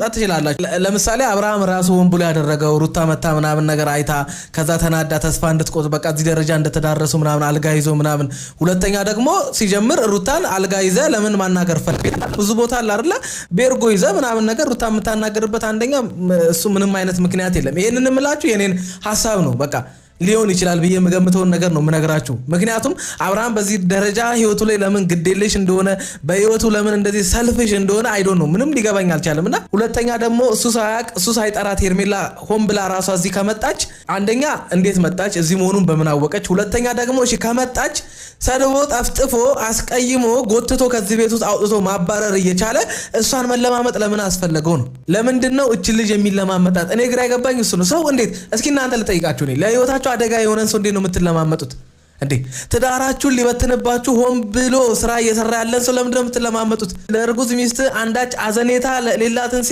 ማውጣት ትችላላችሁ ለምሳሌ አብርሃም ራሱ ወንብሎ ያደረገው ሩታ መታ ምናምን ነገር አይታ ከዛ ተናዳ ተስፋ እንድትቆጥ በቃ እዚህ ደረጃ እንደተዳረሱ ምናምን አልጋ ይዞ ምናምን ሁለተኛ ደግሞ ሲጀምር ሩታን አልጋ ይዘ ለምን ማናገር ፈልክ ብዙ ቦታ አለ አይደለ ቤርጎ ይዘ ምናምን ነገር ሩታ መታናገርበት አንደኛ እሱ ምንም አይነት ምክንያት የለም ይሄንን እምላችሁ የኔን ሐሳብ ነው በቃ ሊሆን ይችላል ብዬ መገምተውን ነገር ነው ምነግራችሁ ምክንያቱም አብርሃም በዚህ ደረጃ ህይወቱ ላይ ለምን ግዴለሽ እንደሆነ በህይወቱ ለምን እንደዚህ ሰልፍሽ እንደሆነ አይ ዶንት ኖ ምንም ሊገባኝ አልቻለምና ሁለተኛ ደግሞ እሱ ሳይጠራት ሄርሜላ ሆም ብላ ራሷ እዚህ ከመጣች አንደኛ እንዴት መጣች እዚህ መሆኑን በምን አወቀች ሁለተኛ ደግሞ እሺ ከመጣች ሰድቦ ጠፍጥፎ አስቀይሞ ጎትቶ ከዚህ ቤት ውስጥ አውጥቶ ማባረር እየቻለ እሷን መለማመጥ ለምን አስፈልገው ነው ለምንድነው እቺ ልጅ የሚለማመጣት እኔ ግራ ይገባኝ እሱ ነው ሰው እንዴት እስኪ እናንተ ልጠይቃችሁ ነኝ ለህይወታችሁ አደጋ የሆነን ሰው እንዴት ነው የምትለማመጡት እንዴ ትዳራችሁን ሊበትንባችሁ ሆም ብሎ ስራ እየሰራ ያለን ሰው ለምን ነው የምትለማመጡት ለርጉዝ ሚስት አንዳች አዘኔታ ሌላትን